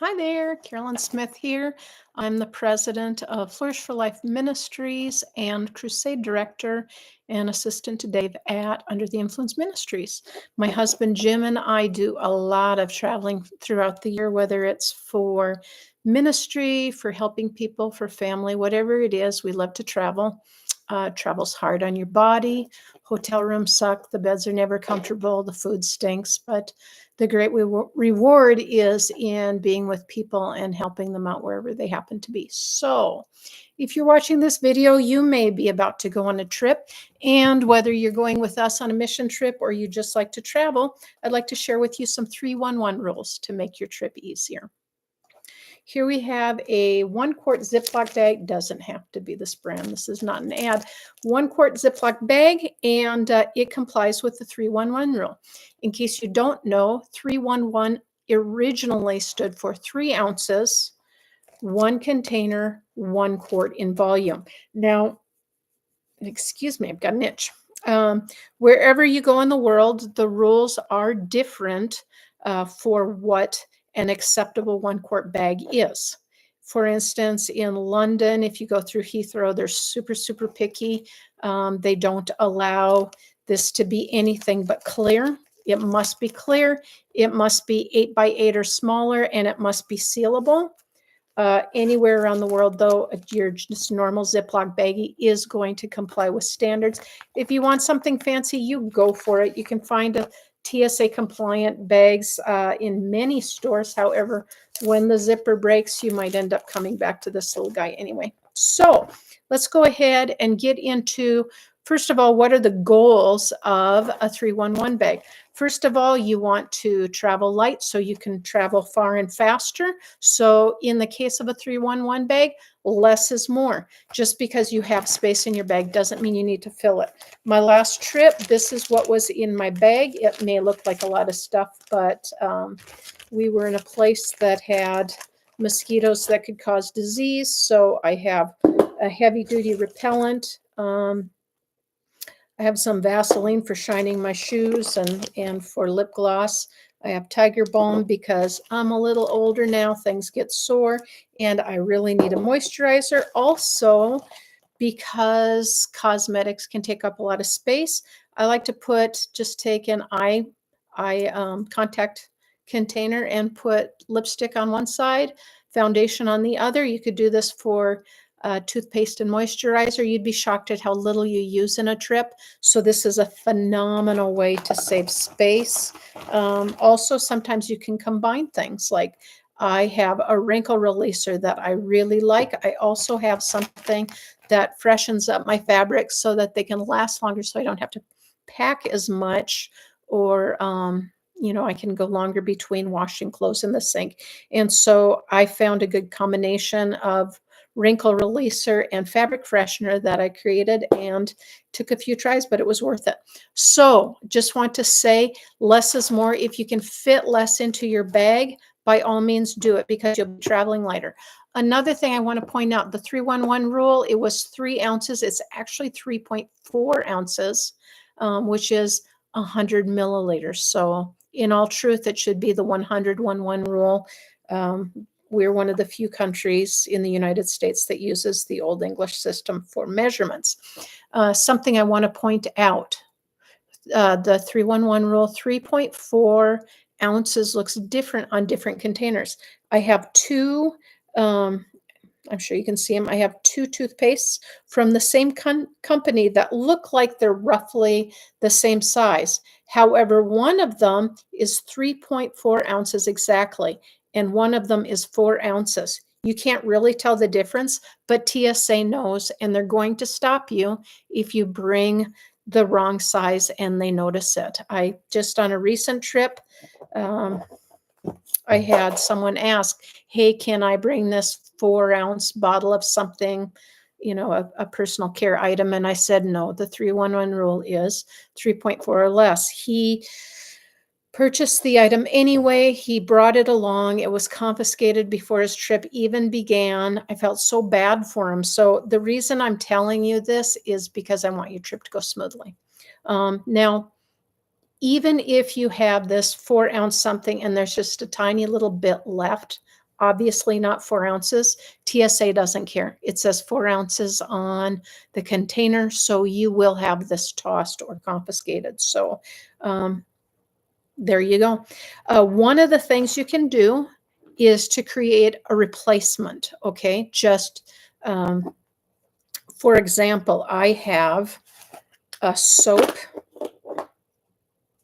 Hi there, Carolyn Smith here. I'm the president of Flourish for Life Ministries and Crusade Director and assistant to Dave at Under the Influence Ministries. My husband Jim and I do a lot of traveling throughout the year, whether it's for ministry, for helping people, for family, whatever it is. We love to travel. Travel's hard on your body. Hotel rooms suck. The beds are never comfortable. The food stinks, but the great reward is in being with people and helping them out wherever they happen to be. So if you're watching this video, you may be about to go on a trip. And whether you're going with us on a mission trip or you just like to travel, I'd like to share with you some 311 rules to make your trip easier. Here we have a 1-quart Ziploc bag. Doesn't have to be this brand. This is not an ad. 1-quart Ziploc bag, and it complies with the 311 rule. In case you don't know, 311 originally stood for 3 ounces, 1 container, 1 quart in volume. Now, excuse me, I've got an itch. Wherever you go in the world, the rules are different for what an acceptable 1-quart bag is. For instance, in London, if you go through Heathrow, they're super, super picky. They don't allow this to be anything but clear. It must be clear. It must be 8 by 8 or smaller, and it must be sealable. Anywhere around the world, though, your just normal Ziploc baggie is going to comply with standards. If you want something fancy, you go for it. You can find a TSA compliant bags in many stores. However, when the zipper breaks, you might end up coming back to this little guy anyway. So let's go ahead and get into, first of all, what are the goals of a 311 bag? First of all, you want to travel light so you can travel far and faster. So in the case of a 311 bag, less is more. Just because you have space in your bag doesn't mean you need to fill it. My last trip, this is what was in my bag. It may look like a lot of stuff, but we were in a place that had mosquitoes that could cause disease. So I have a heavy-duty repellent. I have some Vaseline for shining my shoes and for lip gloss. I have Tiger Balm because I'm a little older now. Things get sore, and I really need a moisturizer. Also, because cosmetics can take up a lot of space, I like to take an eye contact container and put lipstick on one side, foundation on the other. You could do this for toothpaste and moisturizer. You'd be shocked at how little you use in a trip. So this is a phenomenal way to save space. Also, sometimes you can combine things. Like I have a wrinkle releaser that I really like. I also have something that freshens up my fabrics so that they can last longer, so I don't have to pack as much, or I can go longer between washing clothes in the sink. And so I found a good combination of wrinkle releaser and fabric freshener that I created, and took a few tries, but it was worth it. So just want to say less is more. If you can fit less into your bag, by all means do it, because you'll be traveling lighter. Another thing I want to point out, the 311 rule, it was 3 ounces. It's actually 3.4 ounces, which is 100 milliliters. So in all truth, it should be the 100-1-1 rule. We're one of the few countries in the United States that uses the Old English system for measurements. Something I want to point out, the 311 rule, 3.4 ounces looks different on different containers. I have 2, I'm sure you can see them. I have 2 toothpastes from the same company that look like they're roughly the same size. However, one of them is 3.4 ounces exactly, and one of them is 4 ounces. You can't really tell the difference, but TSA knows, and they're going to stop you if you bring the wrong size and they notice it. I just, on a recent trip, I had someone ask, hey, can I bring this 4-ounce bottle of something, a personal care item? And I said, no, the 311 rule is 3.4 or less. He purchased the item anyway. He brought it along. It was confiscated before his trip even began. I felt so bad for him. So the reason I'm telling you this is because I want your trip to go smoothly. Now, even if you have this 4-ounce something and there's just a tiny little bit left, obviously not 4 ounces. TSA doesn't care. It says 4 ounces on the container, so you will have this tossed or confiscated. So there you go. One of the things you can do is to create a replacement, okay? Just for example, I have a soap.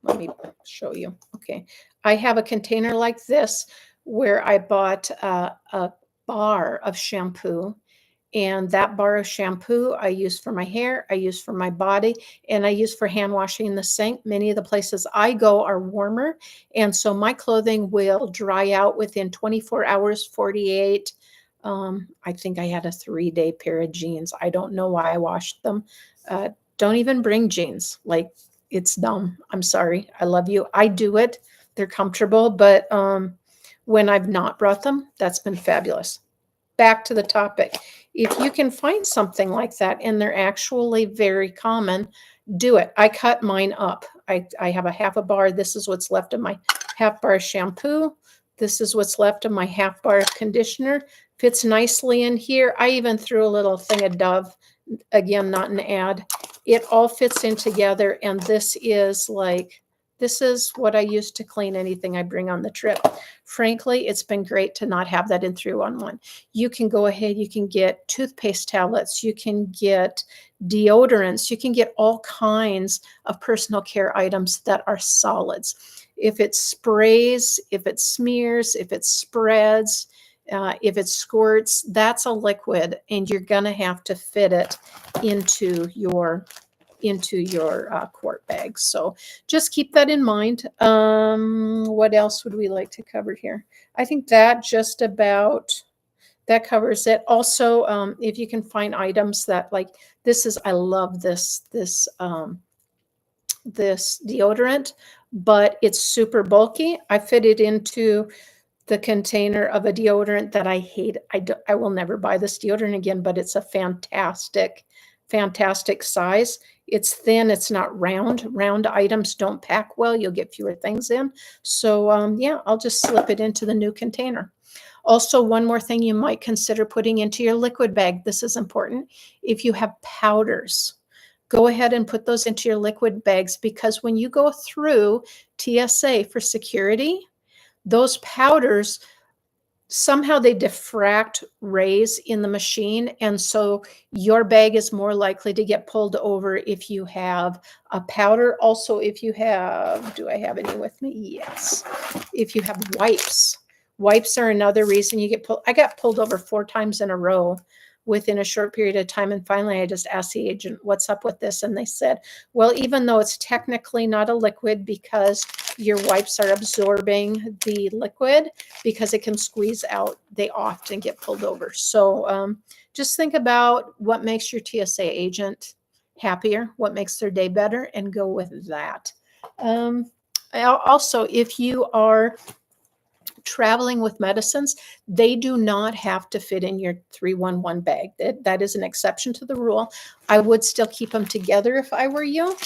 Let me show you. Okay. I have a container like this where I bought a bar of shampoo. And that bar of shampoo I use for my hair, I use for my body, and I use for hand washing in the sink. Many of the places I go are warmer. And so my clothing will dry out within 24 hours, 48. I think I had a 3-day pair of jeans. I don't know why I washed them. Don't even bring jeans. Like, it's dumb. I'm sorry. I love you. I do it. They're comfortable, but when I've not brought them, that's been fabulous. Back to the topic. If you can find something like that and they're actually very common, do it. I cut mine up. I have a half a bar. This is what's left of my half bar of shampoo. This is what's left of my half bar of conditioner. Fits nicely in here. I even threw a little thing of Dove. Again, not an ad. It all fits in together, and this is what I use to clean anything I bring on the trip. Frankly, it's been great to not have that in 3-1-1. You can go ahead, you can get toothpaste tablets, you can get deodorants, you can get all kinds of personal care items that are solids. If it sprays, if it smears, if it spreads, if it squirts, that's a liquid, and you're going to have to fit it into your quart bag. So just keep that in mind. What else would we like to cover here? I think that just about that covers it. Also, if you can find items that, like, I love this deodorant, but it's super bulky. I fit it into the container of a deodorant that I hate. I will never buy this deodorant again, but it's a fantastic size. It's thin, it's not round. Round items don't pack well. You'll get fewer things in. So yeah, I'll just slip it into the new container. Also, one more thing you might consider putting into your liquid bag. This is important. If you have powders, go ahead and put those into your liquid bags, because when you go through TSA for security, those powders, somehow they diffract rays in the machine. And so your bag is more likely to get pulled over if you have a powder. Also, if you have, do I have any with me? Yes. If you have wipes. Wipes are another reason you get pulled. I got pulled over 4 times in a row within a short period of time. And finally, I just asked the agent, what's up with this? And they said, well, even though it's technically not a liquid, because your wipes are absorbing the liquid, because it can squeeze out, they often get pulled over. So just think about what makes your TSA agent happier, what makes their day better, and go with that. Also, if you are traveling with medicines, they do not have to fit in your 3-1-1 bag. That is an exception to the rule. I would still keep them together if I were you.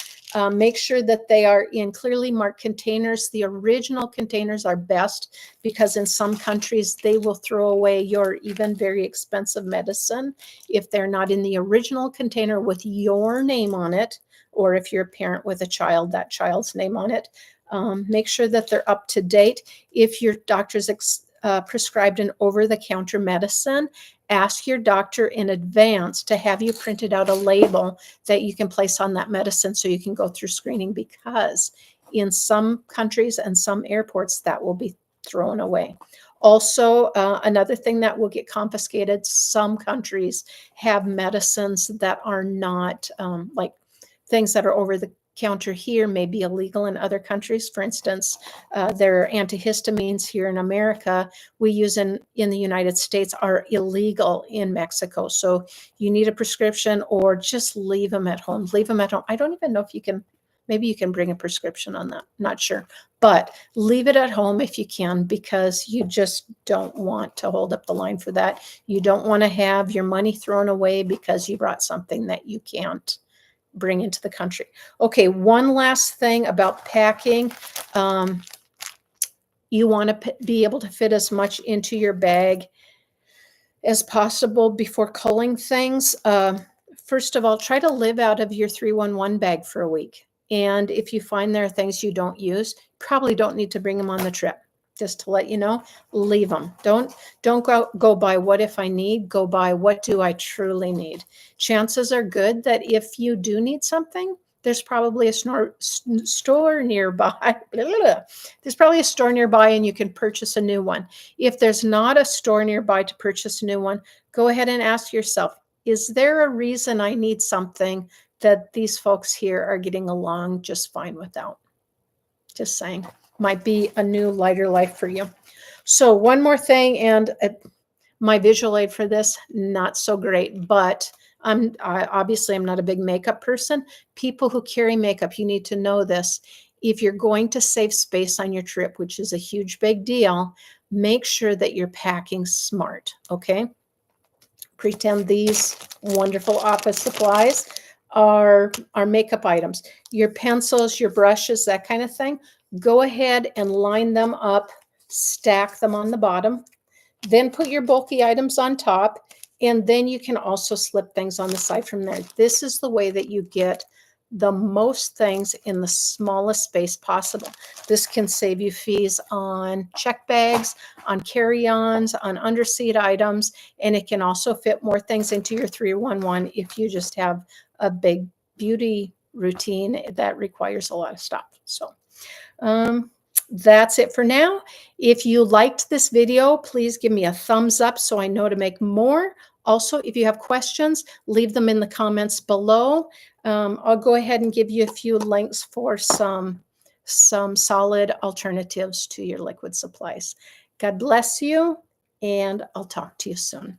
Make sure that they are in clearly marked containers. The original containers are best, because in some countries they will throw away your even very expensive medicine if they're not in the original container with your name on it, or if you're a parent with a child, that child's name on it. Make sure that they're up to date. If your doctor's prescribed an over-the-counter medicine, ask your doctor in advance to have you printed out a label that you can place on that medicine so you can go through screening, because in some countries and some airports that will be thrown away. Also, another thing that will get confiscated, some countries have medicines that are not like things that are over the counter here may be illegal in other countries. For instance, there are antihistamines here in America we use in the United States are illegal in Mexico. So you need a prescription, or just leave them at home. Leave them at home. I don't even know if you can, maybe you can bring a prescription on that. Not sure. But leave it at home if you can, because you just don't want to hold up the line for that. You don't want to have your money thrown away because you brought something that you can't bring into the country. Okay, one last thing about packing. You want to be able to fit as much into your bag as possible before culling things. First of all, try to live out of your 311 bag for a week. And if you find there are things you don't use, probably don't need to bring them on the trip. Just to let you know, leave them. Don't go by what if I need, go by what do I truly need. Chances are good that if you do need something, there's probably a store nearby. There's probably a store nearby and you can purchase a new one. If there's not a store nearby to purchase a new one, go ahead and ask yourself, is there a reason I need something that these folks here are getting along just fine without? Just saying. Might be a new lighter life for you. So one more thing, and my visual aid for this, not so great, but obviously I'm not a big makeup person. People who carry makeup, you need to know this. If you're going to save space on your trip, which is a huge big deal, make sure that you're packing smart, okay? Pretend these wonderful office supplies are makeup items. Your pencils, your brushes, that kind of thing. Go ahead and line them up, stack them on the bottom. Then put your bulky items on top, and then you can also slip things on the side from there. This is the way that you get the most things in the smallest space possible. This can save you fees on check bags, on carry-ons, on underseat items, and it can also fit more things into your 311 if you just have a big beauty routine that requires a lot of stuff. So that's it for now. If you liked this video, please give me a thumbs up so I know to make more. Also, if you have questions, leave them in the comments below. I'll go ahead and give you a few links for some solid alternatives to your liquid supplies. God bless you, and I'll talk to you soon.